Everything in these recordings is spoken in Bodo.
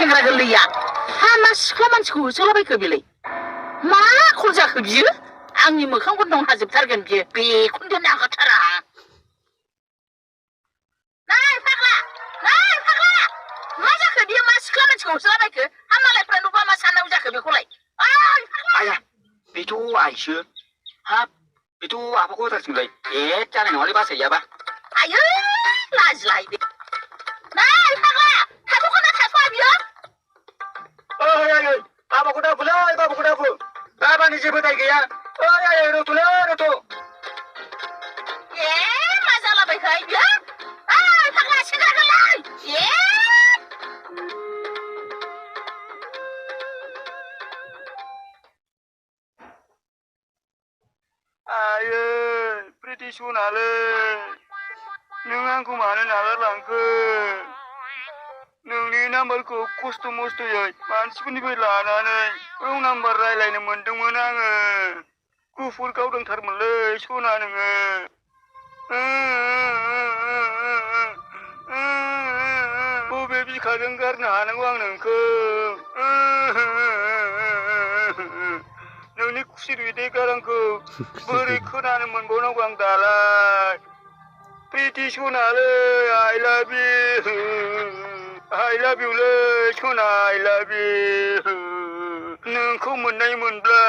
सेंग्रा गोरलैया हा मा सिख्ला मानसिखौ होसोलाबायखो बेलाय मा खल जाखो बियो आंनि मोखां गन्थं हाजोबथारगोन बियो बेखौनो दोननो हाखाथारा नै फाग्ला मा जाखो बियो मा सिख्ला मानसिखौ होसोलाबायखो हा मालायफ्रा नुबा मा साननांगौ जाखो बेखौलाय ओइ फाग्ला आया बेथ' आइसो हाब बेथ' आफाखौ होथारसिगोनलाय जानाय नङालै बासायजायाबा आयै लाजिलाय बे नै फाग्ला थाथ'गोन ना थाथ'आ बियो ओइ बाबाखौ दाबुलै बाबाखौ दाबु बाबानि जेबो दाय गैया ओइ रथ'लै रथ' मा जालाबायखो बियो ओइ फाग्ला सेंग्रा गोरलै आयै प्रिति सनालै नों आंखौ मानो नागारलांखो नोंनि नाम्बारखौ खस्थ' मस्थ'यै मानसिफोरनिफ्राय लानानै रं नाम्बार रायलायनो मोनदोंमोन आङो गुफुर गावदोंथारमोनलै सना नोङो बबे बिखाजों गारनो हानांगौ आं नोंखौ नोंनि खुसि रुइदै गारांखौ बोरै खोनानो मोनबावनांगौ आं दालाय प्रिति सनालै आइ लाभ इउलै सना आइ लाभ इउ नोंखौ मोननाय मोनब्ला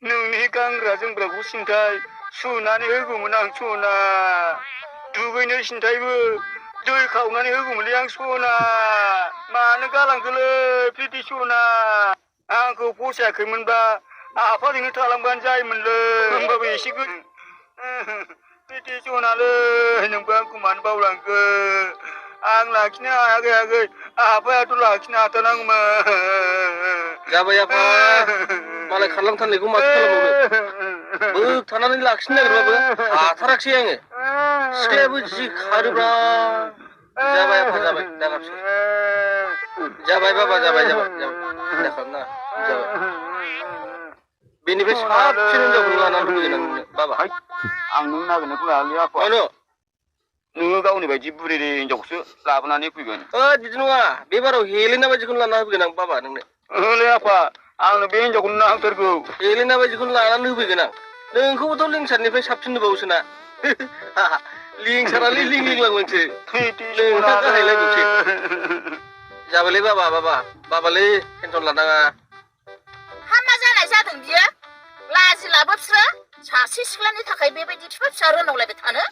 नोंनि गानग्रा जोमग्राखौ सिन्थाय सुनानै होगौमोन आं सना दुगैनो सिन्थायबो दै खावनानै होगौमोनलै आं सना मानो गालांखोलै प्रिति सना आंखौ फसायाखैमोनबा आफाजोंनो थालांबानो जायोमोनलै होमबाबो एसे प्रिति सनालै नोंबो आंखौ मानो बावलांखो आं लाखिनो हायाखै आफायाथ' लाखिनो हाथारनांगौमोन जाबाय आफा मालाय खारलांथारनायखौ माथो खालामबावनो बोगथानानै लाखिनो नागिरबाबो हाथाराखिसै आङो सिख्लायाबो जि खारोब्रा जाबाय आफा जाबाय दागाबसै जाबाय बाबा जाबाय सिन्था खालामनाङा जाबाय बेनिफ्राय साबसिन हिनजावखौनो लानानै फैगोन आं नोंनो बाबा आं नों नागिरनायखौ लायालै आफा नोङो गावनि बायदि बुरि हिनजावखौसो लाबोनानै फैगोन बिदि नङा बे बाराव हेलेना बायदिखौनो लाना होफैगोन आं बाबा नोंनो ओलै आफा आंनो बे हिनजावखौनो नांथारगौ हेलेना बायदिखौनो लानानै होफैगोन आं नोंखौबोथ' लिंसारनिफ्राय साबसिन नुबावोसो ना लिंसारालै लिंलांलांसो नोंहा गाहायलायबावसो जाबायलै बाबालै टेनसन लानाङा हा मा जानाय जादों बियो लाजिलाबो बिसोरो सासे सिख्लानि थाखाय बेबायदि बिफा फिसा रोनावलायबाय थानो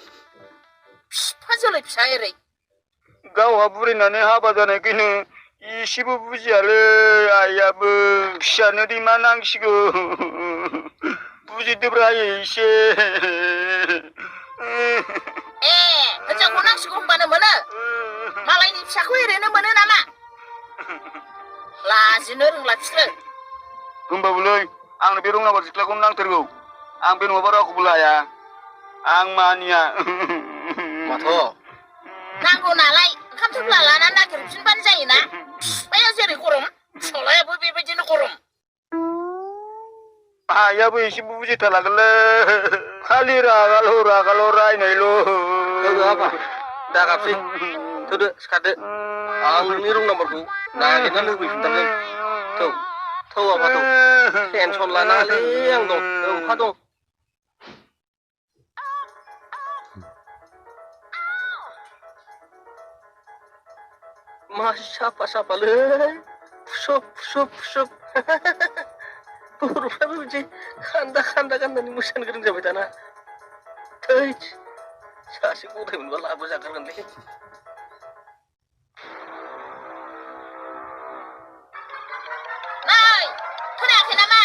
फिफा जोलै फिसा एरै गावहा बुरैनानै हाबा जानायखायनो एसेबो बुजियालै आइयाबो फिसानो दै मा नांसिगौ बुजिदोब्रा एसे हिनजावखौ नांसिगौ होनबानो मोनो मालायनि फिसाखौ ओरैनो मोनो नामा लाजिनो रोंला बिसोरो होमबाबोलै आंनो बे रंनाम्बार सिख्लाखौनो नांथारगौ आं बे नङाबा रावखौबो लाया आं मानिया माथो नांगौ नालाय ओंखाम थफ्ला लानानै नागिरफिनबानो जायोना बिफाया जेरै गरम फिसालायाबो बेबायदिनो गरम आइयाबो एसे बुजिथारलागोनलै खालि रागाल' रायनायल' आफा दागाबसै थौदो सिखारदो आं नोंनि रं नाम्बारखौ नागिरनानै होफैफिनथारगोन थौ आफा थौ टेनसन लानाङालै आं दं अखा दं मा साफालै फुसुब बर'फ्राबो बिदि खान्दा गाननानै मोसानो गोरों जाबाय दाना थै सासे गथाय मोनबा लाबोजाथारगोनलै नै खोनायाखै नामा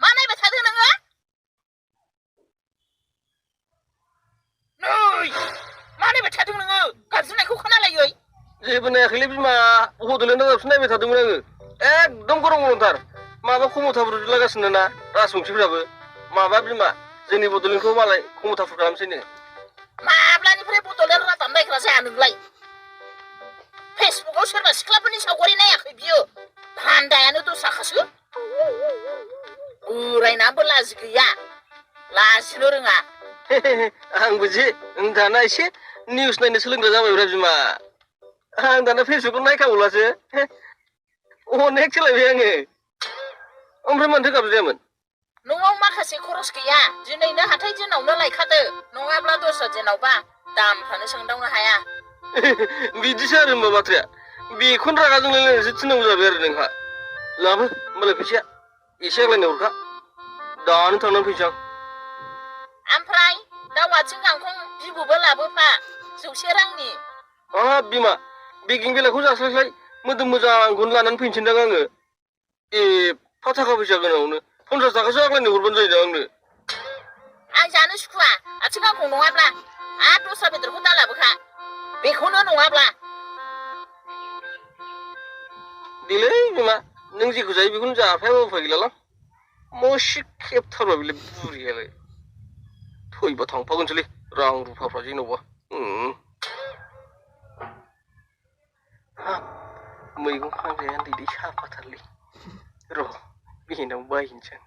मा नायबाय थादों नोङो नै मा नायबाय थादों नोङो गाबज्रिनायखौ खोनालायै जेबो नायाखैलै बिमा बड'लेण्डआव दाबसे नायबाय थादोंमोन आङो एकदम गरमथार माबा खमथाफोर लागासिनो ना राजबंसिफोराबो माबा बिमा जोंनि बड'लेण्डखौ मालाय खमथाफोर खालामसैनो माब्लानिफ्राय बड'लेण्ड रादाब नायग्रा जाया नोंलाय फेसबुकआव सोरबा सिख्लाफोरनि सावगारि नायाखै बियो भान्दायानो दस्राखासो बोरायनाबो लाजि गैया लाजिनो रोङा आंबो जे दाना एसे निउस नायनो सोलोंग्रा जाबायब्रा बिमा आं दाना फेसबुकआव नायखावलासो अनेक सोलायबाय आङो ओमफ्राय मानोथो गाबज्रियामोन न'आव माखासे खरस गैया दिनैनो हाथाय दिनावनो लायखादो नङाब्ला दस्रा दिनावबा दामफ्रानो सोंदावनो हाया बिदिसो आरो होमबा बाथ्राया बेखौनो रागा जोंलायलायनानैसो थिननांगौ जाबाय आरो नोंहा लाबो होमबालाय फैसाया एसे आग्लायनाय हरखा दानो थांनानै फैसां ओमफ्राय दाउ आथिं गांखं बिबुबो लाबोफा 100 रांनि हाब बिमा बेगिं बेलाखौ जास्लायस्लाय मोदोम मोजांखौनो लानानै फैनोसैदां आङो एफा थाखा फैसा गोनाङावनो 50 थाखासो आग्लायनाय हरबानो जायो आंनो आं जानो सुखुवा आथिं गांखं नङाब्ला आरो दस्रा बेदरखौ दालाबोखा बेखौनो नङाब्ला देलै बिमा नों जेखौ जायो बेखौनो जाफायाबा उफाय गैलालां मसि खेबथारबा बेलाय बुरियालाय थैबा थांफागोनसोलै रां रुफाफ्रा जेन'बा मैगं फानग्राया दैदै साफाथारलै र' बेनाव बायहैनोसै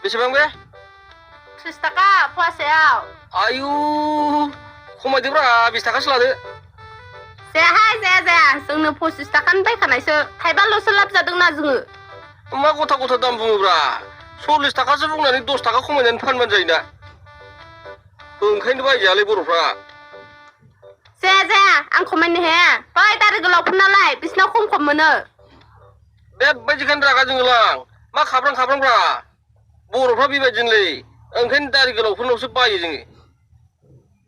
बेसेबां बे 30 थाखा फवासेयाव आयु खमायदोब्रा 20 थाखासो लादो जायाहाय जाया जोंनो 25 थाखानि बायखानायसो थाइबाल'सो लाब जादोंना जोङो मा गथा गथा दाम बुङोब्रा 40 थाखासो बुंनानै 10 थाखा खमायनानै फानबानो जायोना ओंखायनो बायजायालै बर'फ्रा जाया आं खमायनो हाया बै दारि गोलावफोरनालाय बिसिनाव खम मोनो बेबायदिखायनो रागा जोङोलां मा खाब्रांब्रा बर'फ्रा बेबायदिनोलै ओंखायनो दारि गोलावफोरनावसो बायो जोङो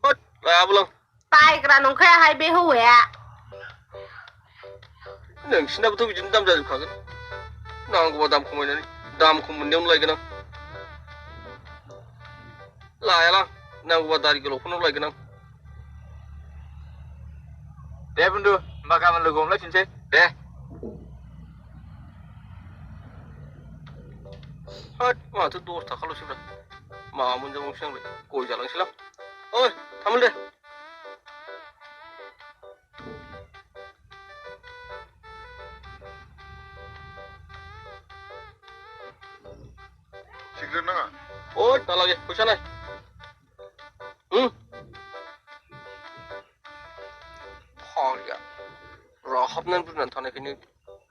होद लाबोलां बायग्रा नंखायाहाय बे हौवाया नोंसिनाबोथ' बिदिनो दाम जाजोबखागोन नांगौबा दाम खमायनानै दाम खम मोननायावनो लायगोन आं लायालां नांगौबा दारि गोलावफोरनाव लायगोन आं दे बुन्दु होमबा गाबोन लोगो हमलायफिनसै दे होद माथो 10 थाखाल'सैब्रा मा मोनजाबावनोसै आंलाय गय जालांसैलां ओइ थामोन दे सिगारेट नाङा ओइ दालागे फैसा नाय फाग्लिया राहाबनानै बुरनानै थानायखायनो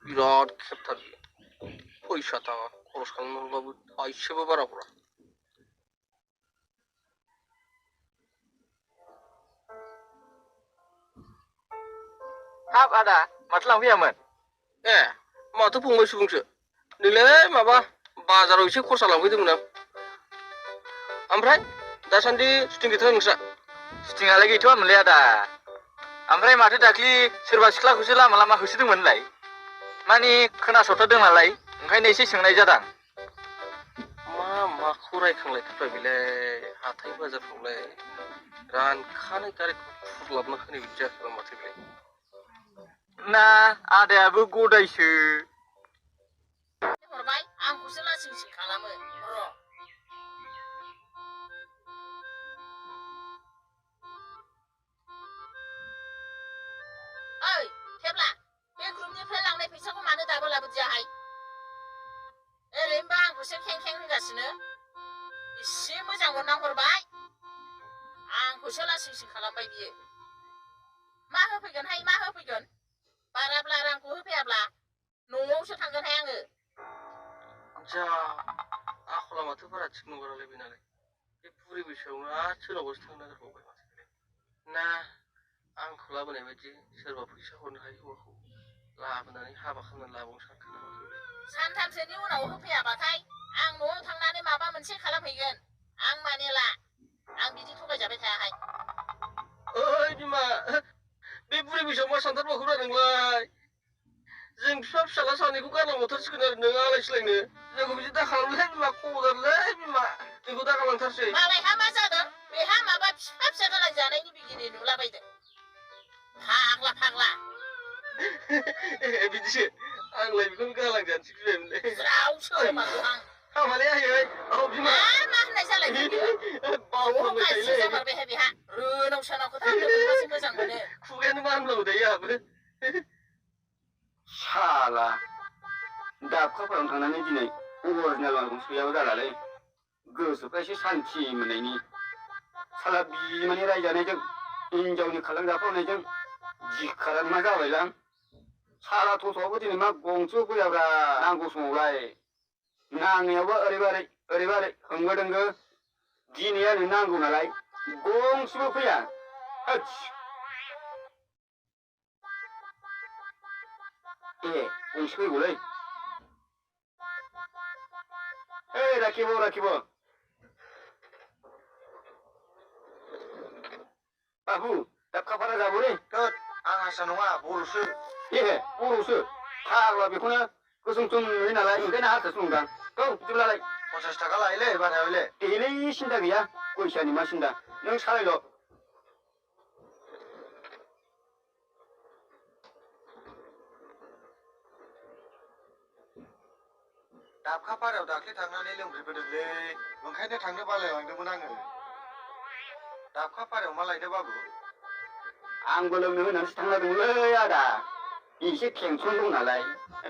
बिराद खेबथार बियो फैसा थाखा खरस खालामनांगौबाबो थाइसेबो बारा हरा हाब आदा माथो लांफैयामोन ए माथो फंबाय सुबुंसो नैलै माबा बाजाराव एसे खरसा लांफैदोंमोन आं ओमफ्राय दासान्दि सुटिं गैथारा नोंस्रा सुटिंआलाय गैथ'वामोनलै आदा ओमफ्राय माथो दाख्लि सोरबा सिख्लाखौसो लामा लामा होसोदोंमोनलाय माने खोनासरथारदों नालाय ओंखायनो एसे सोंनाय जादां माखौ रायखांलायखोब्रा बेलाय हाथाय बाजारफ्रावलाय रानखानाय गारिखौ फुरलाबना होनाय बायदि जाखोबा माथो बेलाय ना आदायाबो गदायसो हरबाय आंखौसो लासिंसिं खालामो र' ओइ थेब्ला बे ग्रुपनिफ्राय लांनाय फैसाखौ मानो दाबो लाबोदियाहाय ओरैनोबा आंखौसो खें होनगासिनो एसे मोजां हरना हरबाय आंखौसो लासिंसिं खालामबाय बियो मा होफैगोन बाराब्ला रांखौ होफैयाब्ला न'आवसो थांगोनहाय आङो जा आखला माथो बारा थिग नंगौनालाय बेनालाय बे बुरि बैसोआवनो आरो सोरनावबासो थांनो नागिरबावबाय माथो बेलाय ना आंखौ लाबोनाय बायदि सोरबा फैसा हरनो हायै हौवाखौ लाबोनानै हाबा खालामनानै लाबावनो सानखो नामा सानथामसोनि उनाव होफैयाबाथाय आं न'आव थांनानै माबा मोनसे खालामहैगोन आं मानिला आं बिदि थगायजाबाय थायाहाय ओइ बिमा बे बुरि बैसोआव मा सानथारबावखौब्रा नोंलाय जों बिफा फिसाला सानैखौ गारलांबावथारसिगोन आरो नों आलाय सिलायनो जोंखौ बिदि दाखालामलै बिमा खबरदारलै बिमा जोंखौ दागालांथारसै मालायहा मा जादों बेहा माबा फिसा गालां जानायनि बिगिनि नुलाबायदों फाग्ला बिदिसो आंलाय बेखौनो गालांजानोसै गिबायमोनलै ज्राव सोमाखौ आं हामालै आयै औ बिमा मा होननाय जालायखो बियो बावफ्रांबाय थायोलै जामारबायहाय बेहा रोनाव सोनाव खोथा होनोसो मोजां मोनो खुगायानो मा होनब्लाबो दायो आहाबो साला दाबखाफोरावनो थांनानै दिनै अरिजिनेल मालखौ सोयाबो जालालै गोसोफ्रा एसे सान्थि मोननायनि साला बिमानि रायजानायजों हिनजावनि खालामजाफ्लावनायजों जिखारान मा जाबायलां सारा थथ'आवबो दिनै मा गंसेबो फैयाब्रा नांगौ समावलाय नांनायावबो ओरैबारै होंगो दोंगो दिनैयानो नांगौ नालाय गंसेबो फैया होदस ए गंसे फैगौलै ओइ राखिब बाबु दाब खाफारा जाबो रे थोद आं हारसा नङा बर'सो ए बर'सो फाग्ला बेखौनो गोसोम सोम नुयो नालाय ओंखायनो हारसासो नंदां औ बिदिब्लालाय 50 थाखा लायोलै बारायावलै देलै सिन्था गैया फैसानि मा सिन्था नों सालायल' दाबखा पारायाव दाख्लै थांनानै लोंब्रिबोदोंलै ओंखायनो थांनो बालायलांदोंमोन आङो दाबखा पारायाव मा लायनो बाबु आंबो लोंनो होननानैसो थांलादोंमोनलै आदा एसे टेनसन दं नालाय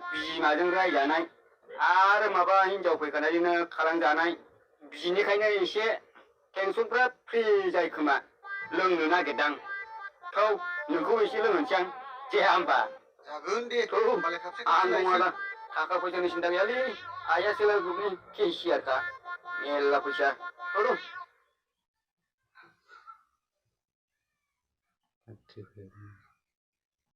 बिमाजों रायजानाय आरो माबा हिनजाव फैखानायजोंनो खालामजानाय बिनिखायनो एसे टेनसनफ्रा फ्रि जायो खोमा लोंनो नागिरदां थौ नोंखौ एसे लोंहोनोसै आं जाया होमबा जागोन दे थौ होमबालाय खाबसे आं खाबसे नङादा लायसै थाखा फैसानि सिन्था गैयालै आइयासो ग्रुपनि केसियारखा मेरला फैसा थौ